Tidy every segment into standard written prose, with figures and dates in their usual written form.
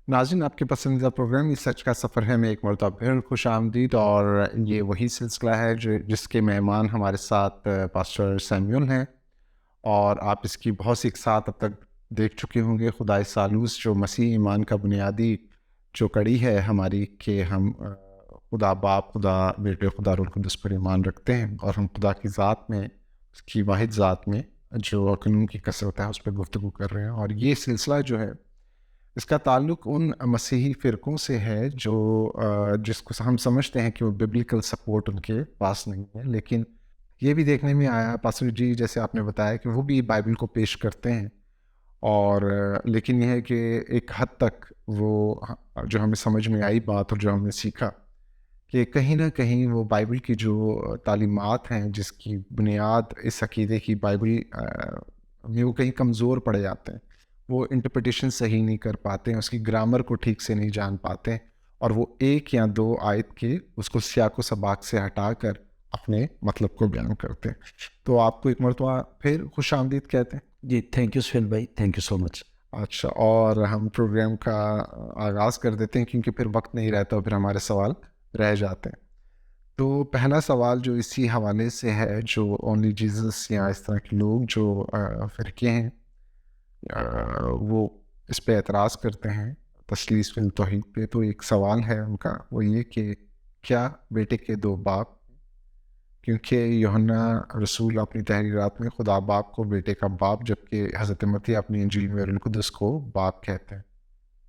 ناظرین، آپ کے پسندیدہ پروگرام یہ سچ کا سفر ہے میں ایک مرتبہ پھر خوش آمدید، اور یہ وہی سلسلہ ہے جس کے مہمان ہمارے ساتھ پاسٹر سیمیول ہیں، اور آپ اس کی بہت سی اقساط اب تک دیکھ چکے ہوں گے۔ خدائے ثالوث جو مسیح ایمان کا بنیادی جو کڑی ہے ہماری، کہ ہم خدا باپ، خدا بیٹے، خدا روح القدس پر ایمان رکھتے ہیں، اور ہم خدا کی ذات میں، اس کی واحد ذات میں جو قانون کی کثرت ہے اس پہ گفتگو کر رہے ہیں۔ اور یہ سلسلہ جو ہے اس کا تعلق ان مسیحی فرقوں سے ہے جو جس کو ہم سمجھتے ہیں کہ وہ ببلیکل سپورٹ ان کے پاس نہیں ہے، لیکن یہ بھی دیکھنے میں آیا پاسٹر جی، جیسے آپ نے بتایا، کہ وہ بھی بائبل کو پیش کرتے ہیں، اور لیکن یہ ہے کہ ایک حد تک وہ جو ہمیں سمجھ میں آئی بات اور جو ہم نے سیکھا کہ کہیں نہ کہیں وہ بائبل کی جو تعلیمات ہیں، جس کی بنیاد اس عقیدے کی بائبل میں، وہ کہیں کمزور پڑ جاتے ہیں۔ وہ انٹرپریٹیشن صحیح نہیں کر پاتے ہیں، اس کی گرامر کو ٹھیک سے نہیں جان پاتے ہیں، اور وہ ایک یا دو آیت کے اس کو سیاق و سباق سے ہٹا کر اپنے مطلب کو بیان کرتے ہیں۔ تو آپ کو ایک مرتبہ پھر خوش آمدید کہتے ہیں۔ جی تھینک یو سہیل بھائی، تھینک یو سو مچ۔ اچھا، اور ہم پروگرام کا آغاز کر دیتے ہیں، کیونکہ پھر وقت نہیں رہتا، پھر ہمارے سوال رہ جاتے ہیں۔ تو پہلا سوال جو اسی حوالے سے ہے، جو اونلی جیزس یا اس طرح کے لوگ جو فرقے ہیں وہ اس پہ اعتراض کرتے ہیں، تثلیث فی التوحید پہ، تو ایک سوال ہے ان کا، وہ یہ کہ کیا بیٹے کے دو باپ؟ کیونکہ یوحنا رسول اپنی تحریرات میں خدا باپ کو بیٹے کا باپ، جبکہ حضرت متی اپنی انجیل میں روح القدس کو باپ کہتے ہیں،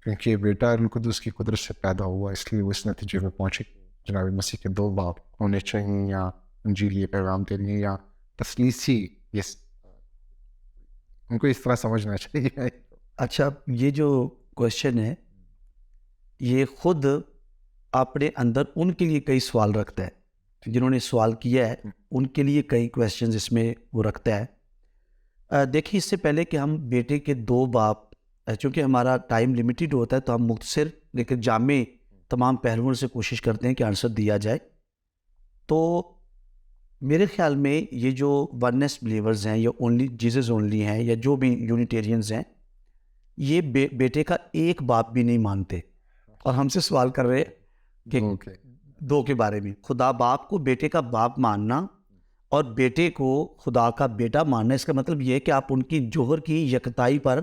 کیونکہ بیٹا روح القدس کی قدرت سے پیدا ہوا، اس لیے وہ اس نتیجے پہ پہنچے جناب مسیح کے دو باپ ہونے چاہیے، یا انجیل یہ پیغام دینے، یا تثلیثی، یہ ان کو اس طرح سمجھنا چاہیے۔ اچھا، یہ جو کوشچن ہے یہ خود اپنے اندر ان کے لیے کئی سوال رکھتا ہے، جنہوں نے سوال کیا ہے ان کے لیے کئی کویسچنز اس میں وہ رکھتا ہے۔ دیکھیے، اس سے پہلے کہ ہم بیٹے کے دو باپ، چونکہ ہمارا ٹائم لمیٹیڈ ہوتا ہے تو ہم مختصر لیکن جامع تمام پہلوؤں سے کوشش کرتے ہیں کہ آنسر دیا جائے۔ تو میرے خیال میں یہ جو وننس بلیورز ہیں، یا اونلی جیزس اونلی ہیں، یا جو بھی یونیٹیرینز ہیں، یہ بیٹے کا ایک باپ بھی نہیں مانتے، اور ہم سے سوال کر رہے کہ دو کے بارے میں۔ خدا باپ کو بیٹے کا باپ ماننا اور بیٹے کو خدا کا بیٹا ماننا، اس کا مطلب یہ ہے کہ آپ ان کی جوہر کی یکتائی پر،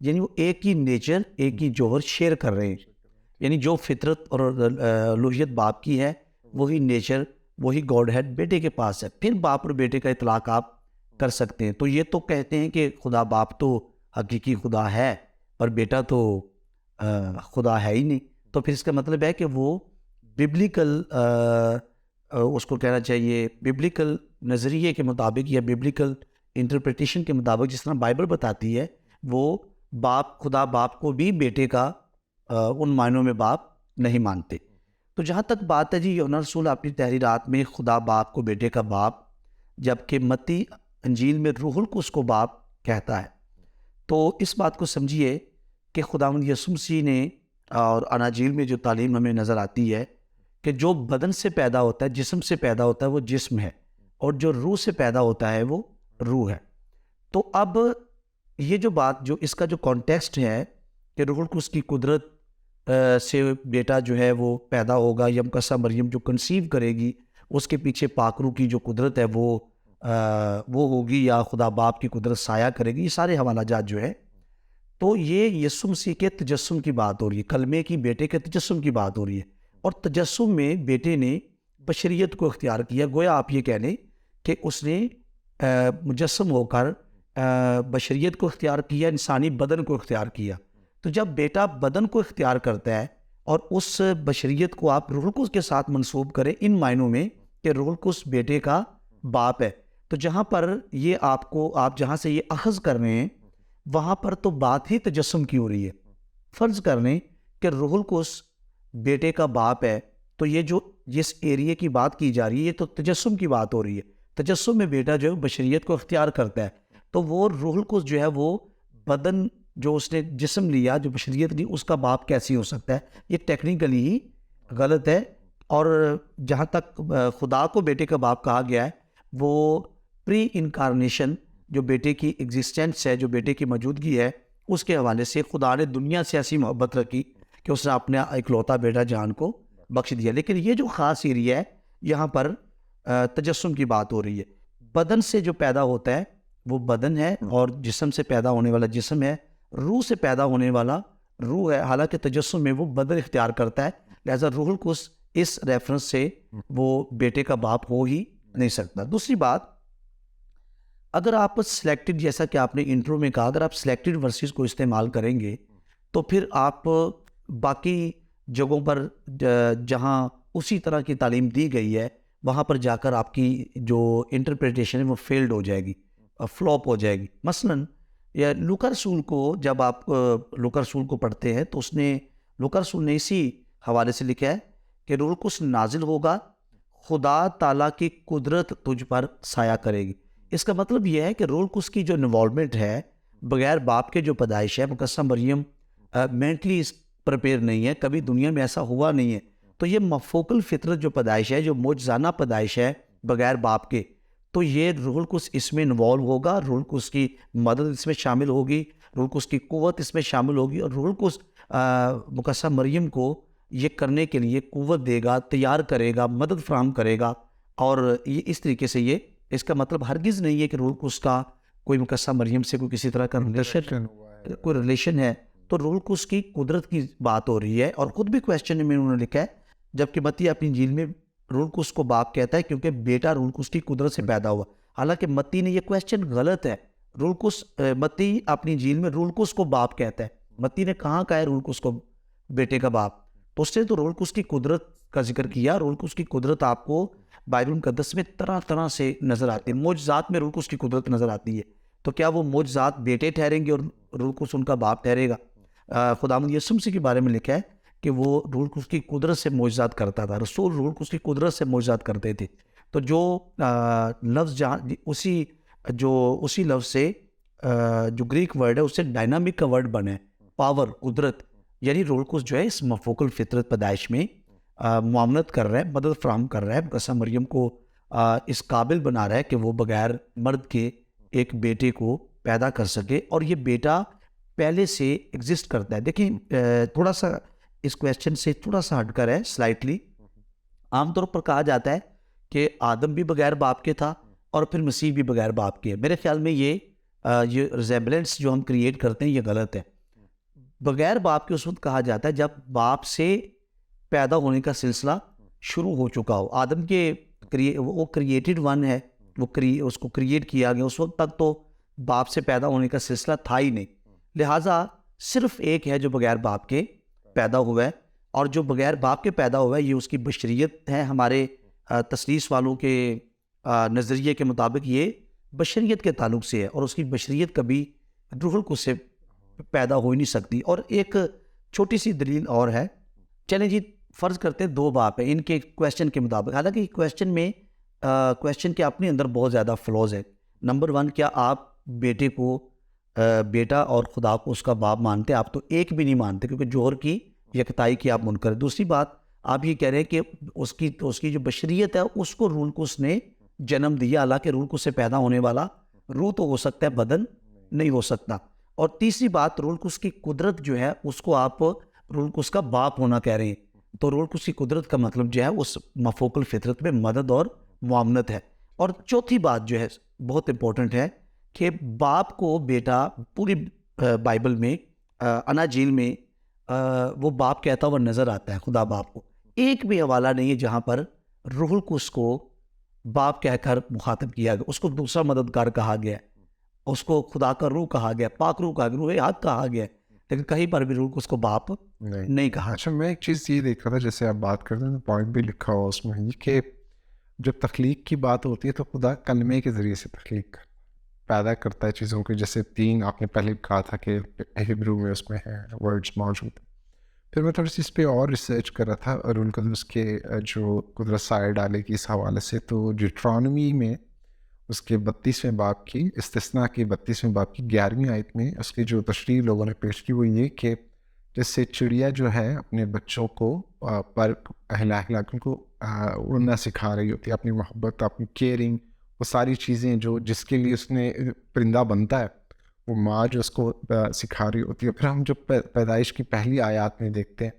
یعنی وہ ایک ہی نیچر، ایک ہی جوہر شیئر کر رہے ہیں، یعنی جو فطرت اور الوہیت باپ کی ہے وہی نیچر، وہی گاڈ ہیڈ بیٹے کے پاس ہے۔ پھر باپ اور بیٹے کا اطلاق آپ کر سکتے ہیں۔ تو یہ تو کہتے ہیں کہ خدا باپ تو حقیقی خدا ہے اور بیٹا تو خدا ہے ہی نہیں، تو پھر اس کا مطلب ہے کہ وہ ببلیکل، اس کو کہنا چاہیے ببلیکل نظریے کے مطابق یا ببلیکل انٹرپریٹیشن کے مطابق، جس طرح بائبل بتاتی ہے، وہ باپ، خدا باپ کو بھی بیٹے کا ان معنوں میں باپ نہیں مانتے۔ تو جہاں تک بات ہے جی، یوحنا رسول اپنی تحریرات میں خدا باپ کو بیٹے کا باپ، جبکہ متی انجیل میں روح القدس کو باپ کہتا ہے، تو اس بات کو سمجھیے کہ خداوند یسوع مسیح نے، اور اناجیل میں جو تعلیم ہمیں نظر آتی ہے کہ جو بدن سے پیدا ہوتا ہے، جسم سے پیدا ہوتا ہے وہ جسم ہے، اور جو روح سے پیدا ہوتا ہے وہ روح ہے۔ تو اب یہ جو بات، جو اس کا جو کانٹیکسٹ ہے کہ روح القدس کی قدرت سے بیٹا جو ہے وہ پیدا ہوگا، یا مقدسہ مریم جو کنسیو کرے گی اس کے پیچھے پاک روح کی جو قدرت ہے وہ ہوگی، یا خدا باپ کی قدرت سایہ کرے گی، یہ سارے حوالہ جات جو ہے، تو یہ یسوع مسیح کے تجسم کی بات ہو رہی ہے، کلمے کی بیٹے کے تجسم کی بات ہو رہی ہے، اور تجسم میں بیٹے نے بشریت کو اختیار کیا، گویا آپ یہ کہہ لیں کہ اس نے مجسم ہو کر بشریت کو اختیار کیا، انسانی بدن کو اختیار کیا۔ تو جب بیٹا بدن کو اختیار کرتا ہے، اور اس بشریت کو آپ روح القدس کے ساتھ منسوب کریں ان معنوں میں کہ روح القدس بیٹے کا باپ ہے، تو جہاں پر یہ آپ جہاں سے یہ اخذ کر رہے ہیں وہاں پر تو بات ہی تجسم کی ہو رہی ہے۔ فرض کر لیں کہ روح القدس بیٹے کا باپ ہے، تو یہ جو جس ایریے کی بات کی جا رہی ہے یہ تو تجسم کی بات ہو رہی ہے۔ تجسم میں بیٹا جو ہے بشریت کو اختیار کرتا ہے، تو وہ روح القدس جو ہے وہ بدن جو اس نے جسم لیا، جو بشریت لی، اس کا باپ کیسی ہو سکتا ہے؟ یہ ٹیکنیکلی ہی غلط ہے۔ اور جہاں تک خدا کو بیٹے کا باپ کہا گیا ہے، وہ پری انکارنیشن جو بیٹے کی ایگزسٹنس ہے، جو بیٹے کی موجودگی ہے، اس کے حوالے سے خدا نے دنیا سے ایسی محبت رکھی کہ اس نے اپنے اکلوتا بیٹا جان کو بخش دیا. لیکن یہ جو خاص ایریا ہے یہاں پر تجسم کی بات ہو رہی ہے. بدن سے جو پیدا ہوتا ہے وہ بدن ہے, اور جسم سے پیدا ہونے والا جسم ہے. روح سے پیدا ہونے والا روح ہے. حالانکہ تجسم میں وہ بدن اختیار کرتا ہے, لہذا روح القدس اس ریفرنس سے وہ بیٹے کا باپ ہو ہی نہیں سکتا. دوسری بات, اگر آپ سلیکٹڈ, جیسا کہ آپ نے انٹرو میں کہا, اگر آپ سلیکٹڈ ورسز کو استعمال کریں گے تو پھر آپ باقی جگہوں پر جہاں اسی طرح کی تعلیم دی گئی ہے وہاں پر جا کر آپ کی جو انٹرپریٹیشن ہے وہ فیلڈ ہو جائے گی, فلاپ ہو جائے گی. مثلاً یا لوکا رسول کو, جب آپ لوکا رسول کو پڑھتے ہیں تو اس نے, لوکا رسول نے اسی حوالے سے لکھا ہے کہ روح القدس نازل ہوگا, خدا تعالیٰ کی قدرت تجھ پر سایہ کرے گی. اس کا مطلب یہ ہے کہ روح القدس کی جو انوالومنٹ ہے بغیر باپ کے جو پیدائش ہے, مقدسہ مریم مینٹلی پریپیئر نہیں ہے, کبھی دنیا میں ایسا ہوا نہیں ہے. تو یہ مفوق الفطرت جو پیدائش ہے, جو معجزانہ پیدائش ہے بغیر باپ کے, تو یہ روح القدس اس میں انوالو ہوگا, روح القدس کی مدد اس میں شامل ہوگی, روح القدس کی قوت اس میں شامل ہوگی, اور روح القدس مقدسہ مریم کو یہ کرنے کے لیے قوت دے گا, تیار کرے گا, مدد فراہم کرے گا. اور یہ اس طریقے سے, یہ اس کا مطلب ہرگز نہیں ہے کہ روح القدس کا کوئی مقدسہ مریم سے کوئی کسی طرح کا کوئی ریلیشن ہے. تو روح القدس کی قدرت کی بات ہو رہی ہے. اور خود بھی کویسچن میں انہوں نے لکھا ہے, جبکہ متی اپنی انجیل میں روح القدس کو باپ کہتا ہے کیونکہ بیٹا روح القدس کی قدرت سے پیدا ہوا. حالانکہ متی نے یہ کویسچن غلط ہے. روح القدس, متی اپنی انجیل میں روح القدس کو باپ کہتا ہے. متی نے کہاں کہا ہے روح القدس کو بیٹے کا باپ؟ تو اس نے تو روح القدس کی قدرت کا ذکر کیا. روح القدس کی قدرت آپ کو بائبل مقدس میں طرح طرح سے نظر آتی ہے. معجزات میں روح القدس کی قدرت نظر آتی ہے. تو کیا وہ معجزات بیٹے ٹھہریں گے اور روح القدس ان کا باپ ٹھہرے گا؟ خداوند یسوع مسیح کے بارے میں لکھا ہے کہ وہ روح القدس کی قدرت سے معجزات کرتا تھا. رسول روح القدس کی قدرت سے معجزات کرتے تھے. تو جو لفظ جہاں اسی لفظ سے جو گریک ورڈ ہے اس سے ڈائنامک کا ورڈ بنا ہے, پاور, قدرت. یعنی روح القدس جو ہے اس مفوق الفطرت پیدائش میں معاونت کر رہا ہے, مدد فراہم کر رہا ہے, مقدسہ مریم کو اس قابل بنا رہا ہے کہ وہ بغیر مرد کے ایک بیٹے کو پیدا کر سکے. اور یہ بیٹا پہلے سے ایگزسٹ کرتا ہے. دیکھیں تھوڑا سا اس کویسچن سے تھوڑا سا ہٹ کر ہے سلائٹلی. عام طور پر کہا جاتا ہے کہ آدم بھی بغیر باپ کے تھا اور پھر مسیح بھی بغیر باپ کے. میرے خیال میں یہ ریزیبلنس جو ہم کریٹ کرتے ہیں یہ غلط ہے. بغیر باپ کے اس وقت کہا جاتا ہے جب باپ سے پیدا ہونے کا سلسلہ شروع ہو چکا ہو. آدم کے وہ کریٹڈ ون ہے, اس کو کریٹ کیا گیا. اس وقت تک تو باپ سے پیدا ہونے کا سلسلہ تھا ہی نہیں. لہٰذا صرف ایک ہے جو بغیر باپ کے پیدا ہوا ہے, اور جو بغیر باپ کے پیدا ہوا ہے یہ اس کی بشریت ہے. ہمارے تثلیث والوں کے نظریے کے مطابق یہ بشریت کے تعلق سے ہے, اور اس کی بشریت کبھی روح القدس سے پیدا ہو ہی نہیں سکتی. اور ایک چھوٹی سی دلیل اور ہے. چلیں جی, فرض کرتے ہیں دو باپ ہیں ان کے کویسچن کے مطابق. حالانکہ کویسچن کے اپنے اندر بہت زیادہ فلوز ہے. نمبر 1, کیا آپ بیٹے کو بیٹا اور خدا کو اس کا باپ مانتے؟ آپ تو ایک بھی نہیں مانتے کیونکہ جوہر کی یکتائی کی آپ منکر. دوسری بات, آپ یہ کہہ رہے ہیں کہ اس کی جو بشریت ہے اس کو روح القدس نے جنم دیا. حالانکہ روح القدس سے پیدا ہونے والا روح تو ہو سکتا ہے, بدن نہیں ہو سکتا. اور تیسری بات, روح القدس کی قدرت جو ہے اس کو آپ روح القدس کا باپ ہونا کہہ رہے ہیں. تو روح القدس کی قدرت کا مطلب جو ہے اس مفوق الفطرت میں مدد اور معاونت ہے. اور چوتھی بات جو ہے بہت امپورٹنٹ ہے کہ باپ کو بیٹا پوری بائبل میں اناجیل میں وہ باپ کہتا ہوا نظر آتا ہے. خدا باپ کو ایک بھی حوالہ نہیں ہے جہاں پر روح القدس کو باپ کہہ کر مخاطب کیا گیا. اس کو دوسرا مددگار کہا گیا, اس کو خدا کا روح کہا گیا, پاک روح کہا گیا, روح حق کہا گیا, لیکن کہیں پر بھی روح القدس کو باپ نہیں کہا. اچھا, میں ایک چیز یہ دیکھ رہا تھا, جیسے آپ بات کرتے ہیں پوائنٹ بھی لکھا ہوا اس میں یہ کہ جب تخلیق کی بات ہوتی ہے تو خدا کلمے کے ذریعے سے تخلیق پیدا کرتا ہے چیزوں کی. جیسے 3 آپ نے پہلے کہا تھا کہ ہبرو میں اس میں ہے ورڈز موجود. پھر میں تھوڑی سی اس پہ اور ریسرچ کر رہا تھا اور روح القدس کے جو قدرت سائے ڈالے گی اس حوالے سے. تو ڈیوٹرانومی میں اس کے 32ویں باب کی استثناء کی 32ویں باب کی 11ویں آیت میں اس کی جو تشریح لوگوں نے پیش کی وہ یہ کہ جیسے چڑیا جو ہے اپنے بچوں کو پر اہلا کو اڑنا سکھا رہی ہوتی ہے, اپنی محبت, اپنی کیئرنگ, وہ ساری چیزیں جو جس کے لیے اس نے پرندہ بنتا ہے وہ ماں جو اس کو سکھا رہی ہوتی ہے. پھر ہم جب پیدائش کی پہلی آیات میں دیکھتے ہیں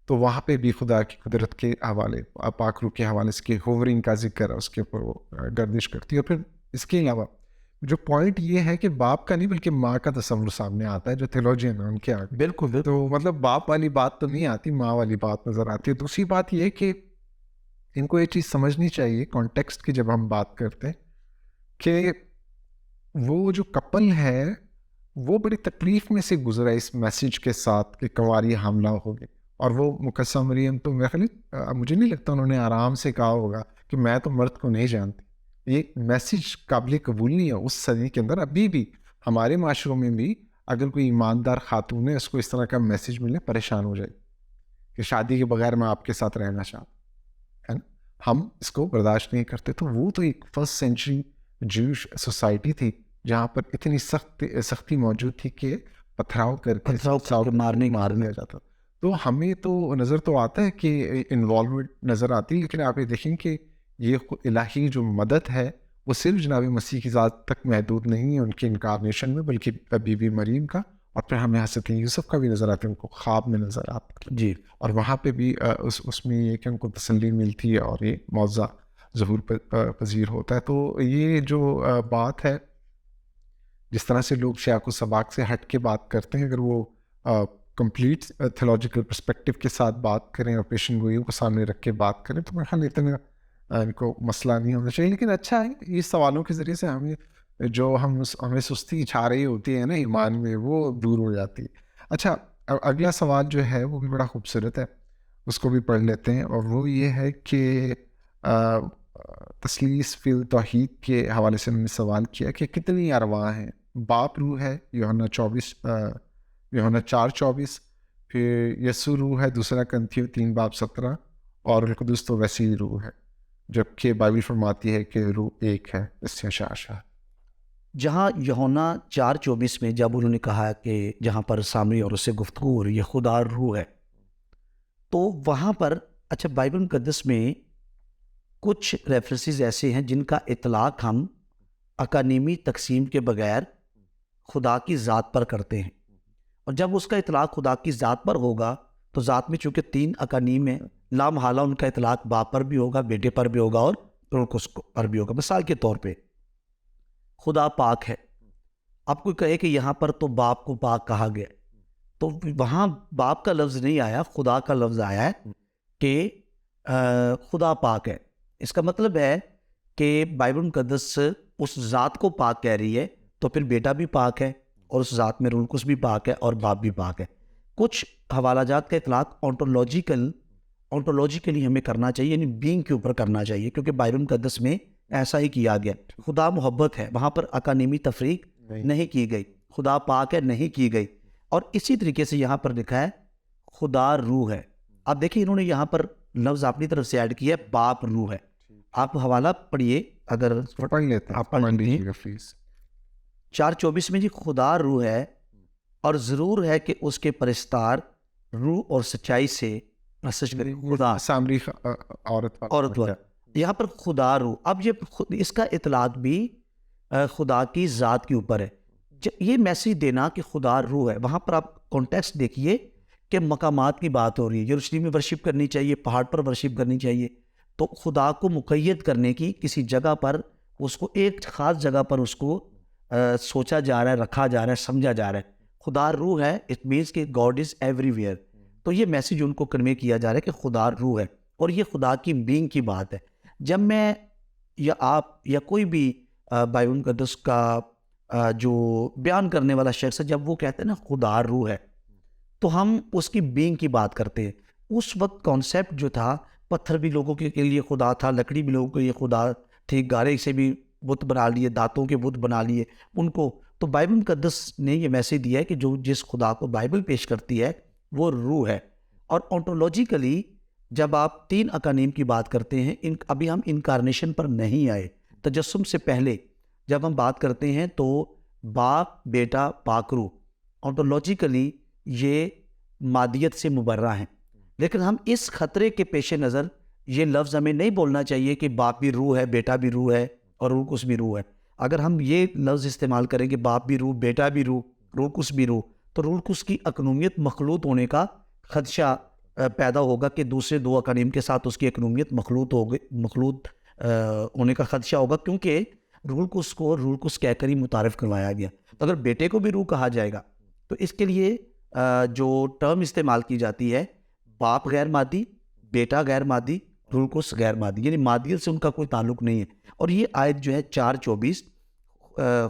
تو وہاں پہ بھی خدا کی قدرت کے حوالے, پاک روح کے حوالے سے ہوورنگ کا ذکر ہے, اس کے اوپر وہ گردش کرتی ہے. اور پھر اس کے علاوہ جو پوائنٹ یہ ہے کہ باپ کا نہیں بلکہ ماں کا تصور سامنے آتا ہے, جو تھیولوجین ہے ان کے آگے. بالکل. تو مطلب باپ والی بات تو نہیں آتی, ماں والی بات نظر آتی ہے. دوسری بات یہ کہ ان کو یہ چیز سمجھنی چاہیے کانٹیکسٹ کی جب ہم بات کرتے ہیں کہ وہ جو کپل ہے وہ بڑی تکلیف میں سے گزرا اس میسیج کے ساتھ کہ کنواری حاملہ ہوگی, اور وہ مقدسہ مریم تو میرے خیال مجھے نہیں لگتا انہوں نے آرام سے کہا ہوگا کہ میں تو مرد کو نہیں جانتی. یہ میسیج قابل قبول نہیں ہے اس صدی کے اندر. ابھی بھی ہمارے معاشروں میں بھی اگر کوئی ایماندار خاتون ہے اس کو اس طرح کا میسیج ملے پریشان ہو جائے کہ شادی کے بغیر میں آپ کے ساتھ رہنا چاہتا ہے نا, ہم اس کو برداشت نہیں کرتے. تو وہ تو ایک فرسٹ سینچری جوش سوسائٹی تھی جہاں پر اتنی سختی موجود تھی کہ پتھراؤ کر کے مار دیا جاتا. تو ہمیں تو نظر تو آتا ہے کہ انوالومنٹ نظر آتی ہے, لیکن آپ یہ دیکھیں کہ یہ الہی جو مدد ہے وہ صرف جناب مسیح کی ذات تک محدود نہیں ہے ان کی انکارنیشن میں, بلکہ بی بی مریم کا, اور پھر ہمیں حضرت یوسف کا بھی نظر آتا ہے, ان کو خواب میں نظر آتا ہے جی. اور وہاں پہ بھی اس میں یہ کہ ان کو تسلی ملتی ہے اور یہ معجزہ ظہور پذیر ہوتا ہے. تو یہ جو بات ہے جس طرح سے لوگ شیخ و سباق سے ہٹ کے بات کرتے ہیں, اگر وہ کمپلیٹ تھیولوجیکل پرسپیکٹو کے ساتھ بات کریں اور پیشن گوئیوں کو سامنے رکھ کے بات کریں تو میرے خیال اتنا ان کو مسئلہ نہیں ہونا چاہیے. لیکن اچھا ہے اس سوالوں کے ذریعے سے ہمیں سستی چھا رہی ہوتی ہے نا ایمان میں, وہ دور ہو جاتی ہے. اچھا اگلا سوال جو ہے وہ بھی بڑا خوبصورت ہے, اس کو بھی پڑھ لیتے ہیں, اور وہ یہ ہے کہ تثلیث فی التوحید کے حوالے سے انہوں نے سوال کیا کہ کتنی ارواح ہیں. باپ روح ہے یوحنا 4:24, پھر یسوع روح ہے دوسرا کنتھیو 3:17, اور القدس تو ویسی ہی روح ہے, جبکہ بائبل فرماتی ہے کہ روح ایک ہے. اس سے شاشا جہاں یوحنا 4:24 میں جب انہوں نے کہا کہ جہاں پر سامری اور اس سے گفتگو ہو رہی ہے خدا روح ہے, تو وہاں پر اچھا بائبل مقدس میں کچھ ریفرنسز ایسے ہیں جن کا اطلاق ہم اکانیمی تقسیم کے بغیر خدا کی ذات پر کرتے ہیں, اور جب اس کا اطلاق خدا کی ذات پر ہوگا تو ذات میں چونکہ 3 اکانیم ہیں, لامحالہ ان کا اطلاق باپ پر بھی ہوگا, بیٹے پر بھی ہوگا اور روح پر بھی ہوگا. مثال کے طور پہ خدا پاک ہے, آپ کوئی کہے کہ یہاں پر تو باپ کو پاک کہا گیا, تو وہاں باپ کا لفظ نہیں آیا, خدا کا لفظ آیا ہے کہ خدا پاک ہے. اس کا مطلب ہے کہ بائبل مقدس اس ذات کو پاک کہہ رہی ہے, تو پھر بیٹا بھی پاک ہے اور اس ذات میں روح القدس بھی پاک ہے اور باپ بھی پاک ہے. کچھ حوالہ جات کا اطلاق آنٹولوجیکلی ہمیں کرنا چاہیے, یعنی بینگ کے اوپر کرنا چاہیے, کیونکہ بائبل مقدس میں ایسا ہی کیا گیا. خدا محبت ہے, وہاں پر اکانیمی تفریق نہیں کی گئی. خدا پاک ہے, نہیں کی گئی. اور اسی طریقے سے یہاں پر لکھا ہے خدا روح ہے. آپ دیکھیں انہوں نے یہاں پر لفظ اپنی طرف سے ایڈ کیا ہے باپ روح ہے. آپ حوالہ پڑھیے, اگر پڑھ لیتے آپ پڑھ لیجیے 4:24 میں جی خدا روح ہے اور ضرور ہے کہ اس کے پرستار روح اور سچائی سے پرستش کریں. خدا سامری عورت پر یہاں پر خدا روح, اب یہ اس کا اطلاق بھی خدا کی ذات کے اوپر ہے. یہ میسیج دینا کہ خدا روح ہے, وہاں پر آپ کانٹیکسٹ دیکھیے کہ مقامات کی بات ہو رہی ہے. یروشلم میں ورشپ کرنی چاہیے, پہاڑ پر ورشپ کرنی چاہیے, تو خدا کو مقید کرنے کی کسی جگہ پر اس کو ایک خاص جگہ پر اس کو سوچا جا رہا ہے, رکھا جا رہا ہے, سمجھا جا رہا ہے. خدا روح ہے, اٹ مینس کہ گاڈ از ایوری ویئر. تو یہ میسیج ان کو کنوے کیا جا رہا ہے کہ خدا روح ہے, اور یہ خدا کی بینگ کی بات ہے. جب میں یا آپ یا کوئی بھی بائبل مقدس کا جو بیان کرنے والا شخص ہے, جب وہ کہتے ہیں نا خدا روح ہے, تو ہم اس کی بینگ کی بات کرتے ہیں. اس وقت کانسیپٹ جو تھا, پتھر بھی لوگوں کے لیے خدا تھا, لکڑی بھی لوگوں کے لیے خدا تھی, گارے سے بھی بت بنا لیے, دانتوں کے بت بنا لیے ان کو. تو بائبل مقدس نے یہ میسیج دیا ہے کہ جو جس خدا کو بائبل پیش کرتی ہے وہ روح ہے. اور آنٹولوجیکلی جب آپ 3 اکانیم کی بات کرتے ہیں, ابھی ہم انکارنیشن پر نہیں آئے, تجسم سے پہلے جب ہم بات کرتے ہیں تو باپ بیٹا پاک روح آنٹولوجیکلی یہ مادیت سے مبرہ ہیں. لیکن ہم اس خطرے کے پیش نظر یہ لفظ ہمیں نہیں بولنا چاہیے کہ باپ بھی روح ہے, بیٹا بھی روح ہے اور روح القدس بھی روح ہے. اگر ہم یہ لفظ استعمال کریں کہ باپ بھی روح، بیٹا بھی روح، روح القدس بھی روح، تو روح القدس کی اقنومیت مخلوط ہونے کا خدشہ پیدا ہوگا کہ دوسرے دو اقانیم کے ساتھ اس کی اقنومیت مخلوط ہونے کا خدشہ ہوگا، کیونکہ روح القدس کو روح القدس کہہ کر ہی متعارف کروایا گیا. تو اگر بیٹے کو بھی روح کہا جائے گا تو اس کے لیے جو ٹرم استعمال کی جاتی ہے، باپ غیر مادی، بیٹا غیر مادی، روح القدس غیر مادی، یعنی مادیت سے ان کا کوئی تعلق نہیں ہے. اور یہ آیت جو ہے 4:24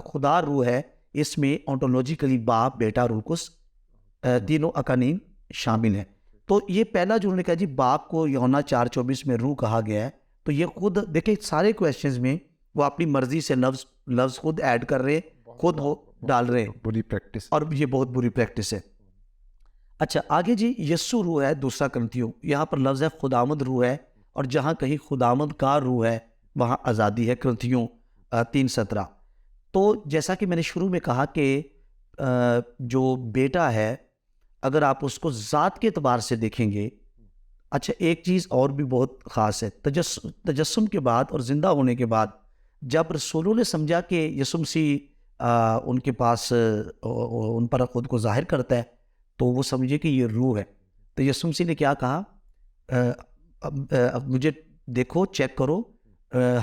خدا روح ہے، اس میں آنٹولوجیکلی باپ، بیٹا، روح القدس تینوں اقانیم شامل ہیں. تو یہ پہلا جو انہوں نے کہا جی باپ کو یوحنا 4:24 میں روح کہا گیا ہے، تو یہ خود دیکھیں سارے کویشچنز میں وہ اپنی مرضی سے لفظ خود ایڈ کر رہے ہیں، خود وہ ڈال رہے ہیں، بری پریکٹس، اور یہ بہت بری پریکٹس ہے. اچھا آگے جی یسوع روح ہے، 2 کرنتھیوں، یہاں پر لفظ ہے خداوند روح ہے، اور جہاں کہیں خداوند کا روح ہے وہاں آزادی ہے، کرنتھیوں 3:17. تو جیسا کہ میں نے شروع میں کہا کہ جو بیٹا ہے اگر آپ اس کو ذات کے اعتبار سے دیکھیں گے. اچھا ایک چیز اور بھی بہت خاص ہے، تجسم کے بعد اور زندہ ہونے کے بعد جب رسولوں نے سمجھا کہ یسوع مسیح ان کے پاس ان پر خود کو ظاہر کرتا ہے تو وہ سمجھے کہ یہ روح ہے. تو یسوع مسیح نے کیا کہا؟ مجھے دیکھو، چیک کرو،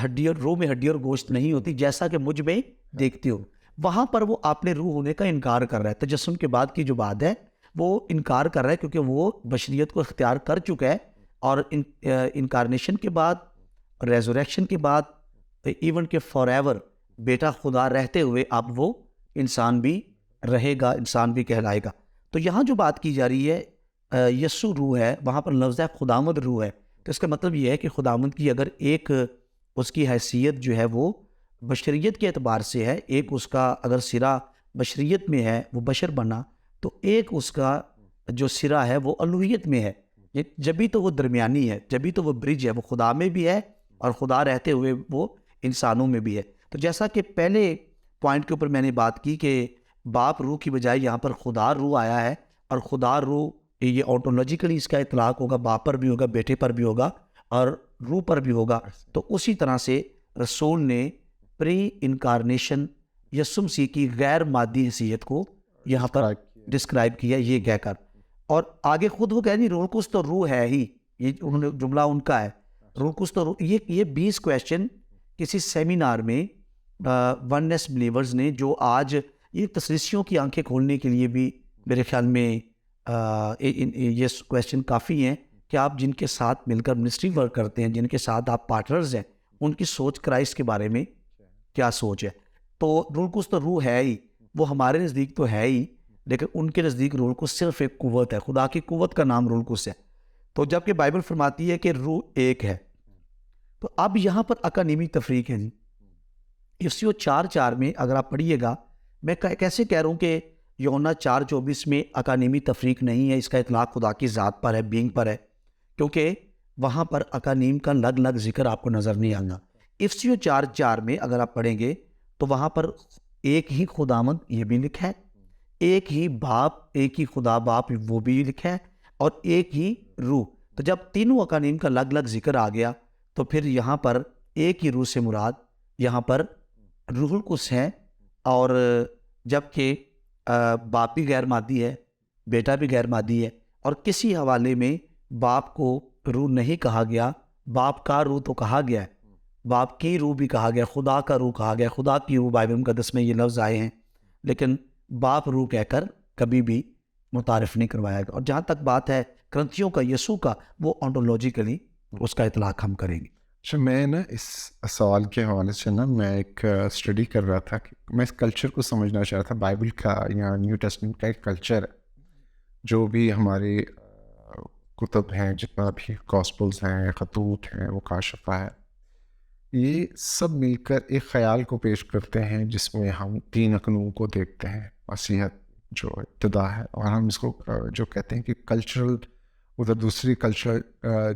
ہڈی اور روح میں ہڈی اور گوشت نہیں ہوتی جیسا کہ مجھ میں دیکھتی ہو. وہاں پر وہ اپنے روح ہونے کا انکار کر رہا ہے. تجسم کے بعد کی جو بات ہے وہ انکار کر رہا ہے کیونکہ وہ بشریت کو اختیار کر چکا ہے، اور انکارنیشن کے بعد، ریزوریکشن کے بعد، ایون کہ فار ایور بیٹا خدا رہتے ہوئے اب وہ انسان بھی رہے گا، انسان بھی کہلائے گا. تو یہاں جو بات کی جا رہی ہے یسوع روح ہے، وہاں پر لفظ ہے خداوند روح ہے. تو اس کا مطلب یہ ہے کہ خداوند کی اگر ایک اس کی حیثیت جو ہے وہ بشریت کے اعتبار سے ہے، ایک اس کا اگر سرا بشریت میں ہے وہ بشر بنا، تو ایک اس کا جو سرا ہے وہ الوہیت میں ہے. جبھی تو وہ درمیانی ہے، جبھی تو وہ برج ہے، وہ خدا میں بھی ہے اور خدا رہتے ہوئے وہ انسانوں میں بھی ہے. تو جیسا کہ پہلے پوائنٹ کے اوپر میں نے بات کی کہ باپ روح کی بجائے یہاں پر خدا روح آیا ہے، اور خدا روح یہ آنٹولوجیکلی اس کا اطلاق ہوگا، باپ پر بھی ہوگا، بیٹے پر بھی ہوگا، اور روح پر بھی ہوگا. تو اسی طرح سے رسول نے پری انکارنیشن یسوع مسیح کی غیر مادی حیثیت کو یہاں پر ڈسکرائب کیا یہ کہہ کر، اور آگے خود وہ کہہ نہیں روح القدس تو روح ہے ہی، یہ انہوں نے جملہ ان کا ہے، روح القدس تو روح. یہ 20 کویشچن کسی سیمینار میں وننس بلیورز نے، جو آج یہ تثلیثیوں کی آنکھیں کھولنے کے لیے بھی میرے خیال میں یہ کویشچن کافی ہیں کہ آپ جن کے ساتھ مل کر منسٹری ورک کرتے ہیں، جن کے ساتھ آپ پارٹنرز ہیں، ان کی سوچ کرائسٹ کے بارے میں کیا سوچ ہے. تو روح القدس تو روح ہے ہی، وہ ہمارے نزدیک تو ہے ہی، لیکن ان کے نزدیک روح القدس صرف ایک قوت ہے، خدا کی قوت کا نام روح القدس ہے. تو جبکہ بائبل فرماتی ہے کہ روح ایک ہے. تو اب یہاں پر اکانیمی تفریق ہے جی. یوحنا 4:4 میں اگر آپ پڑھیے گا، میں کیسے کہہ رہا ہوں کہ یوحنا 4:24 میں اکانیمی تفریق نہیں ہے، اس کا اطلاق خدا کی ذات پر ہے، بینگ پر ہے، کیونکہ وہاں پر اکانیم کا لگ لگ ذکر آپ کو نظر نہیں آنا. یوحنا 4:4 میں اگر آپ پڑھیں گے تو وہاں پر ایک ہی خداوند یہ بھی لکھا ہے، ایک ہی باپ، ایک ہی خدا باپ وہ بھی لکھا ہے، اور ایک ہی روح. تو جب تینوں اکانیم کا لگ لگ ذکر آ گیا تو پھر یہاں پر ایک ہی روح سے مراد یہاں پر روح القدس ہے. اور جبکہ باپ بھی غیر مادی ہے، بیٹا بھی غیر مادی ہے، اور کسی حوالے میں باپ کو روح نہیں کہا گیا، باپ کا روح تو کہا گیا ہے، باپ کی روح بھی کہا گیا، خدا کا روح کہا گیا، خدا کی روح بائبل مقدس میں یہ لفظ آئے ہیں، لیکن باپ روح کہہ کر کبھی بھی متعارف نہیں کروایا گیا. اور جہاں تک بات ہے کرنتھیوں کا، یسوع کا، وہ آنٹولوجیکلی اس کا اطلاق ہم کریں گے. اچھا، میں نا اس سوال کے حوالے سے نا میں ایک اسٹڈی کر رہا تھا کہ میں اس کلچر کو سمجھنا چاہ رہا تھا، بائبل کا یا نیو ٹیسٹمنٹ کا ایک کلچر ہے، جو بھی ہمارے کتب ہیں، جتنا بھی گاسپلز ہیں، خطوط ہیں، وہ کاشفہ ہے، یہ سب مل کر ایک خیال کو پیش کرتے ہیں جس میں ہم 3 اقنوم کو دیکھتے ہیں. مسیحیت جو ابتدا ہے، اور ہم اس کو جو کہتے ہیں کہ کلچرل، ادھر دوسری کلچر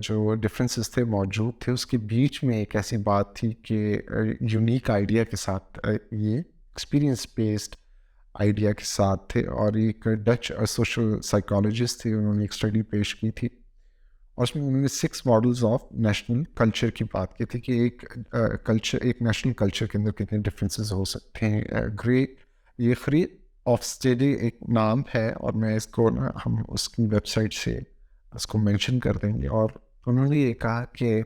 جو ڈفرینسز تھے موجود تھے، اس کے بیچ میں ایک ایسی بات تھی کہ یونیک آئیڈیا کے ساتھ، یہ ایکسپیرینس بیسڈ آئیڈیا کے ساتھ تھے. اور ایک ڈچ سوشل سائیکالوجسٹ تھے، انہوں نے ایک اسٹڈی پیش کی تھی، اور اس میں انہوں نے 6 ماڈلز آف نیشنل کلچر کی بات کی تھی کہ ایک نیشنل کلچر کے اندر کتنے ڈفرینسز ہو سکتے ہیں. یہ خری آف اسٹڈی ایک نام ہے, اور میں اس کو ہم اس کی ویب سائٹ سے اس کو مینشن کر دیں گے. اور انہوں نے یہ کہا کہ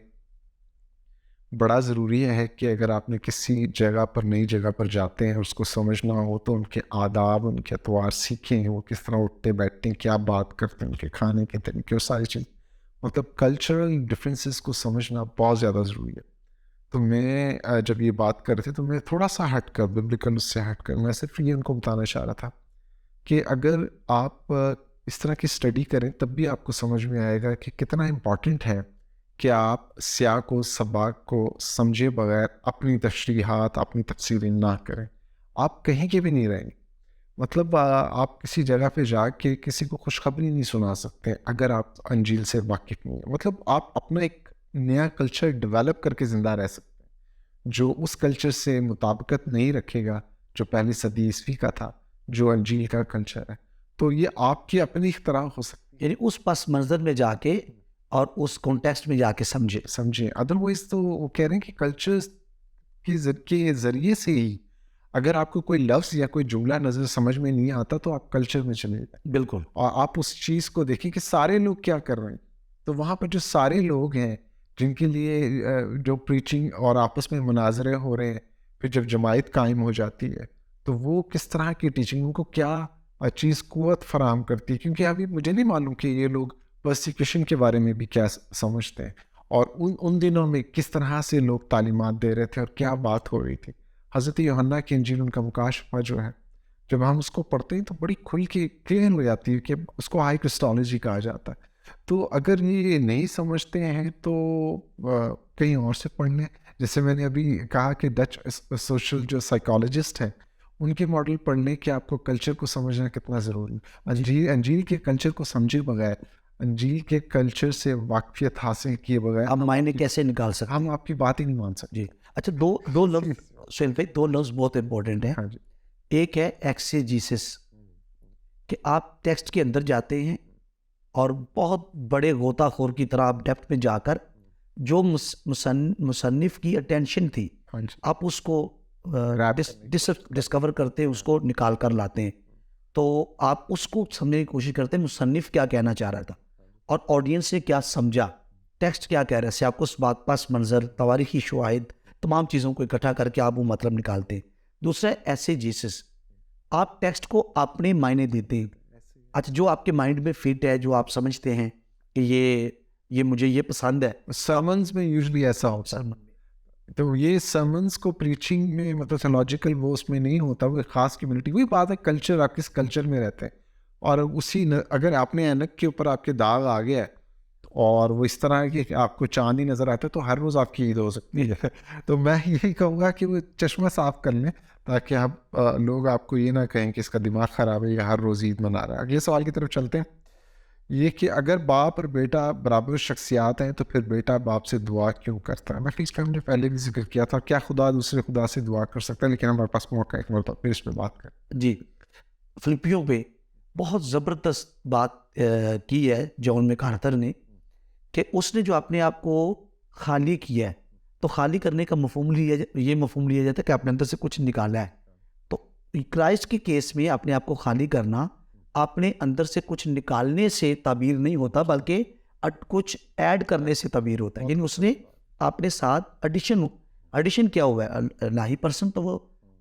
بڑا ضروری ہے کہ اگر آپ نے کسی جگہ پر نئی جگہ پر جاتے ہیں اس کو سمجھنا ہو تو ان کے آداب, ان کے اطوار سیکھیں, وہ کس طرح اٹھتے بیٹھتے ہیں, کیا بات کرتے ہیں, ان کے کھانے کے طریقے, وہ ساری چیز, مطلب کلچرل ڈفرینسز کو سمجھنا بہت زیادہ ضروری ہے. تو میں جب یہ بات کر رہے تھے تو میں تھوڑا سا ہٹ کر ببلیکل اس سے ہٹ کر میں صرف یہ ان کو بتانا چاہ رہا تھا کہ اگر آپ اس طرح کی اسٹڈی کریں تب بھی آپ کو سمجھ میں آئے گا کہ کتنا امپورٹنٹ ہے کہ آپ سیاق و سباق کو سمجھے بغیر اپنی تشریحات, اپنی تفسیریں نہ کریں. آپ کہیں کے بھی نہیں رہیں گے. مطلب آپ کسی جگہ پہ جا کے کسی کو خوشخبری نہیں سنا سکتے اگر آپ انجیل سے واقف نہیں ہیں. مطلب آپ اپنا ایک نیا کلچر ڈیولپ کر کے زندہ رہ سکتے ہیں جو اس کلچر سے مطابقت نہیں رکھے گا جو پہلی صدی عیسوی کا تھا, جو انجیل کا کلچر ہے. تو یہ آپ کی اپنی اختراع ہو سکتی ہے, یعنی اس پس منظر میں جا کے اور اس کانٹیکسٹ میں جا کے سمجھیں. ادروائز تو وہ کہہ رہے ہیں کہ کلچر کے ذریعے سے ہی اگر آپ کو کوئی لفظ یا کوئی جملہ نظر سمجھ میں نہیں آتا تو آپ کلچر میں چلے جائیں. بالکل. اور آپ اس چیز کو دیکھیں کہ سارے لوگ کیا کر رہے ہیں. تو وہاں پر جو سارے لوگ ہیں جن کے لیے جو پریچنگ اور آپس میں مناظرے ہو رہے ہیں, پھر جب جماعت قائم ہو جاتی ہے تو وہ کس طرح کی ٹیچنگ ان کو کیا چیز قوت فراہم کرتی ہے. کیونکہ ابھی مجھے نہیں معلوم کہ یہ لوگ پرسیکیوشن کے بارے میں بھی کیا سمجھتے ہیں, اور ان دنوں میں کس طرح سے لوگ تعلیمات دے رہے تھے اور کیا بات ہو رہی تھی. حضرت یوحنا کی انجیل, ان کا مکاشفہ جو ہے, جب ہم اس کو پڑھتے ہیں تو بڑی کھل کے کلیئر ہو جاتی ہے کہ اس کو ہائی کرسٹالوجی کہا جاتا ہے. تو اگر یہ نہیں سمجھتے ہیں تو کہیں اور سے پڑھ لیں. جیسے میں نے ابھی کہا کہ ڈچ سوشل جو سائیکالوجسٹ ہیں ان کے ماڈل پڑھ لیں کہ آپ کو کلچر کو سمجھنا کتنا ضروری ہے. انجیل کے کلچر کو سمجھے بغیر, انجیل کے کلچر سے واقفیت حاصل کیے بغیر ہم معنی کیسے نکال سکتے ہیں؟ ہم آپ کی بات ہی نہیں مان سکتے. جی اچھا, دو لفظ سہیل بھائی, دو لفظ بہت امپورٹنٹ ہیں. ہاں جی. ایک ہے ایکسیجیسس, کہ آپ ٹیکسٹ کے اندر جاتے ہیں اور بہت بڑے غوطہ خور کی طرح آپ ڈیپتھ میں جا کر جو مصنف کی اٹینشن تھی آپ اس کو ڈسکور کرتے ہیں, اس کو نکال کر لاتے ہیں. تو آپ اس کو سمجھنے کی کوشش کرتے ہیں مصنف کیا کہنا چاہ رہا تھا اور آڈینس نے کیا سمجھا, ٹیکسٹ کیا کہہ رہا ہے, سیاق و سباق, پس منظر, تواریخی شواہد, تمام چیزوں کو اکٹھا کر کے آپ وہ مطلب نکالتے ہیں. دوسرا ہے ایسیجیسس, آپ ٹیکسٹ کو اپنے معنی دیتے ہیں. اچھا, جو آپ کے مائنڈ میں فٹ ہے, جو آپ سمجھتے ہیں کہ یہ مجھے یہ پسند ہے. سرمنز میں یوزلی ایسا ہوتا ہے. تو یہ سرمنز کو پریچنگ میں مطلب تھیولوجیکل وہ اس میں نہیں ہوتا, وہ خاص کمیونٹی, وہی بات ہے کلچر, آپ کس کلچر میں رہتے ہیں. اور اسی اگر آپ نے اینک کے اوپر آپ کے داغ آ گیا ہے اور وہ اس طرح کہ آپ کو چاند ہی نظر آتا ہے تو ہر روز آپ کی عید ہو سکتی ہے. تو میں یہی کہوں گا کہ وہ چشمہ صاف کر لیں تاکہ اب لوگ آپ کو یہ نہ کہیں کہ اس کا دماغ خراب ہے یا ہر روز عید منا رہا ہے. اگلے سوال کی طرف چلتے ہیں. یہ کہ اگر باپ اور بیٹا برابر شخصیات ہیں تو پھر بیٹا باپ سے دعا کیوں کرتا ہے؟ میں اس پہ ہم نے پہلے بھی ذکر کیا تھا, کیا خدا دوسرے خدا سے دعا کر سکتا ہے, لیکن ہمارے پاس موقع ایک مرتبہ پھر اس پہ بات کریں. جی, فلپیوں پہ بہت زبردست بات کی ہے جان میکارتھر نے, کہ اس نے جو اپنے آپ کو خالی کیا ہے, تو خالی کرنے کا یہ مفہوم لیا جاتا ہے کہ اپنے اندر سے کچھ نکالا ہے. تو کرائسٹ کے کیس میں اپنے آپ کو خالی کرنا اپنے اندر سے کچھ نکالنے سے تعبیر نہیں ہوتا, بلکہ کچھ ایڈ کرنے سے تعبیر ہوتا ہے. یعنی اس نے اپنے ساتھ ایڈیشن کیا ہوا ہے. الہی پرسن تو وہ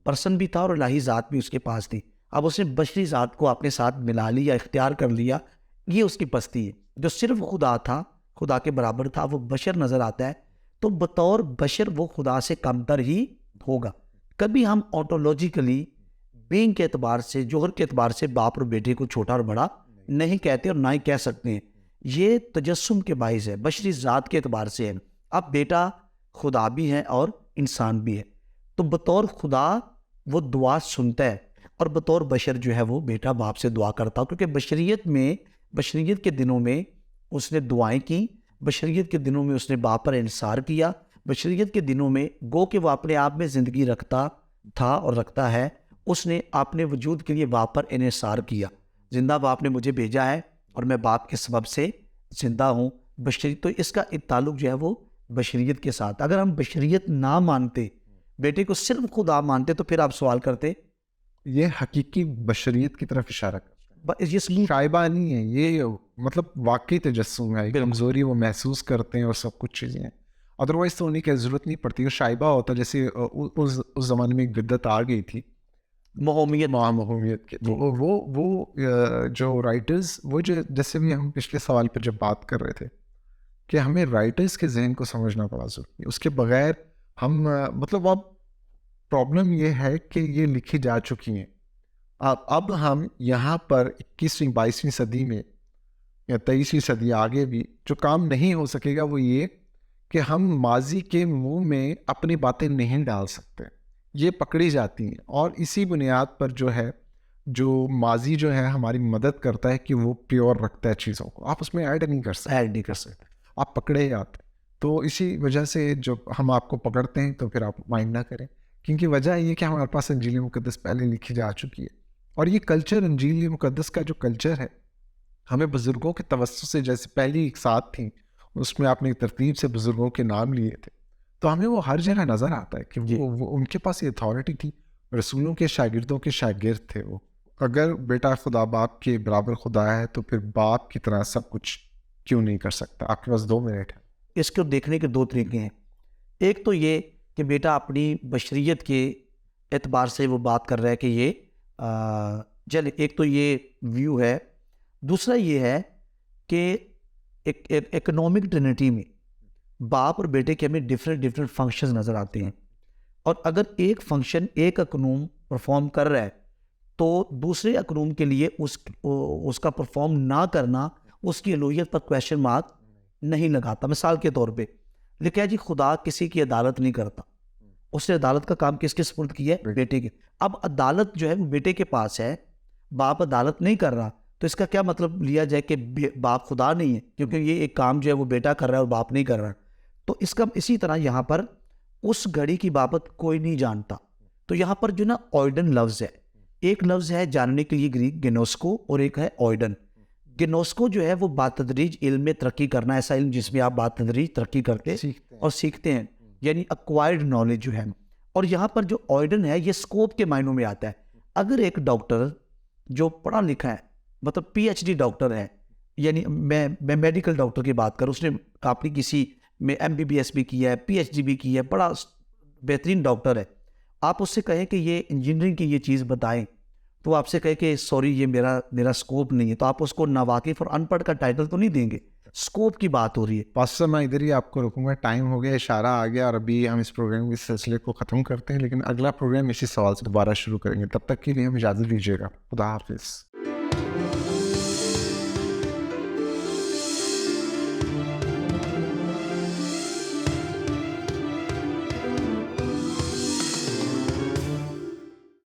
پرسن بھی تھا اور الہی ذات بھی اس کے پاس تھی. اب اس نے بشری ذات کو اپنے ساتھ ملا لیا, اختیار کر لیا. یہ اس کی پستی ہے. جو صرف خدا تھا, خدا کے برابر تھا, وہ بشر نظر آتا ہے, تو بطور بشر وہ خدا سے کمتر ہی ہوگا. کبھی ہم آٹولوجیکلی بینگ کے اعتبار سے, جوہر کے اعتبار سے باپ اور بیٹے کو چھوٹا اور بڑا نہیں کہتے اور نہ ہی کہہ سکتے ہیں. یہ تجسم کے باعث ہے, بشری ذات کے اعتبار سے ہے. اب بیٹا خدا بھی ہے اور انسان بھی ہے, تو بطور خدا وہ دعا سنتا ہے اور بطور بشر جو ہے وہ بیٹا باپ سے دعا کرتا, کیونکہ بشریت کے دنوں میں اس نے دعائیں کی, بشریت کے دنوں میں اس نے باپ پر انحصار کیا, بشریت کے دنوں میں گو کہ وہ اپنے آپ میں زندگی رکھتا تھا اور رکھتا ہے, اس نے اپنے وجود کے لیے باپ پر انحصار کیا. زندہ باپ نے مجھے بھیجا ہے اور میں باپ کے سبب سے زندہ ہوں, بشریت، تو اس کا ایک تعلق جو ہے وہ بشریت کے ساتھ. اگر ہم بشریت نہ مانتے، بیٹے کو صرف خدا مانتے، تو پھر آپ سوال کرتے. یہ حقیقی بشریت کی طرف اشارہ کرتا ہے، یہ سلوک شائبہ نہیں ہے، یہ مطلب واقعی تجسم ہے، بالکل. کمزوری وہ محسوس کرتے ہیں اور سب کچھ چیزیں ہیں. ادروائز تو انہیں کی ضرورت نہیں پڑتی. اور شائبہ ہوتا جیسے اس زمانے میں ایک بدعت آ گئی تھی محومیت. محومیت کے، تو وہ جو رائٹرز، وہ جو جیسے بھی ہم پچھلے سوال پہ جب بات کر رہے تھے کہ ہمیں رائٹرز کے ذہن کو سمجھنا بڑا ضروری ہے. اس کے بغیر ہم مطلب اب پرابلم یہ ہے کہ یہ لکھی جا چکی ہیں. اب ہم یہاں پر 21ویں 22ویں صدی میں یا 23ویں صدی آگے بھی جو کام نہیں ہو سکے گا وہ یہ کہ ہم ماضی کے منہ میں اپنی باتیں نہیں ڈال سکتے، یہ پکڑی جاتی ہیں. اور اسی بنیاد پر جو ہے، جو ماضی جو ہے ہماری مدد کرتا ہے کہ وہ پیور رکھتا ہے چیزوں کو، آپ اس میں ایڈ نہیں کر سکتے، آپ پکڑے جاتے. تو اسی وجہ سے جب ہم آپ کو پکڑتے ہیں تو پھر آپ مائنڈ نہ کریں، کیونکہ وجہ یہ کہ ہمارے پاس انجیل مقدس پہلے لکھی جا چکی ہے. اور یہ کلچر انجیل مقدس کا جو کلچر ہے، ہمیں بزرگوں کے توسط سے، جیسے پہلی ایک ساتھ تھیں اس میں آپ نے ترتیب سے بزرگوں کے نام لیے تھے، تو ہمیں وہ ہر جگہ نظر آتا ہے کہ وہ ان کے پاس یہ اتھارٹی تھی. رسولوں کے شاگردوں کے شاگرد تھے وہ. اگر بیٹا خدا باپ کے برابر خدا ہے تو پھر باپ کی طرح سب کچھ کیوں نہیں کر سکتا؟ آپ کے پاس 2 منٹ ہے. اس کو دیکھنے کے 2 طریقے ہیں. ایک تو یہ کہ بیٹا اپنی بشریت کے اعتبار سے وہ بات کر رہا ہے کہ یہ چل، ایک تو یہ ویو ہے. دوسرا یہ ہے کہ ایک اکنامک ٹرینٹی میں باپ اور بیٹے کے ہمیں ڈفرینٹ فنکشنز نظر آتے ہیں. اور اگر ایک فنکشن ایک اکنوم پرفارم کر رہا ہے تو دوسرے اکنوم کے لیے اس کا پرفارم نہ کرنا اس کی الوہیت پر کویشچن مارک نہیں لگاتا. مثال کے طور پہ لکھا جی خدا کسی کی عدالت نہیں کرتا، اس نے عدالت کا کام کس کے سپرد کیا ہے؟ بیٹے کے. اب عدالت جو ہے وہ بیٹے کے پاس ہے، باپ عدالت نہیں کر رہا، تو اس کا کیا مطلب لیا جائے کہ باپ خدا نہیں ہے، کیونکہ یہ ایک کام جو ہے وہ بیٹا کر رہا ہے اور باپ نہیں کر رہا. تو اس کا اسی طرح یہاں پر اس گھڑی کی بابت کوئی نہیں جانتا. تو یہاں پر جو نا اوئیڈن لفظ ہے، ایک لفظ ہے جاننے کے لیے گریک گنوسکو، اور ایک ہے اوئیڈن. گنوسکو جو ہے وہ باتدریج علم میں ترقی کرنا، ایسا علم جس میں آپ باتدریج ترقی کرتے اور سیکھتے ہیں، یعنی ایکوائرڈ نالج جو ہے. اور یہاں پر جو اوئیڈن ہے یہ اسکوپ کے معنوں میں آتا ہے. اگر ایک ڈاکٹر جو پڑھا لکھا ہے، مطلب پی ایچ ڈی ڈاکٹر ہے، یعنی میں میڈیکل ڈاکٹر کی بات کروں، اس نے اپنی کسی میں ایم بی بی ایس بھی کیا ہے، پی ایچ ڈی بھی کی ہے، بڑا بہترین ڈاکٹر ہے، آپ اس سے کہیں کہ یہ انجینئرنگ کی یہ چیز بتائیں، تو آپ سے کہے کہ سوری یہ میرا اسکوپ نہیں ہے، تو آپ اس کو ناواقف اور ان پڑھ کا ٹائٹل تو نہیں دیں گے. اسکوپ کی بات ہو رہی ہے. پاسٹر میں ادھر ہی آپ کو رکوں گا، ٹائم ہو گیا، اشارہ آ گیا، اور ابھی ہم اس پروگرام کے سلسلے کو ختم کرتے ہیں، لیکن اگلا پروگرام اسی سوال سے دوبارہ شروع کریں گے. تب تک کے لیے ہم اجازت دیجیے گا. خدا حافظ.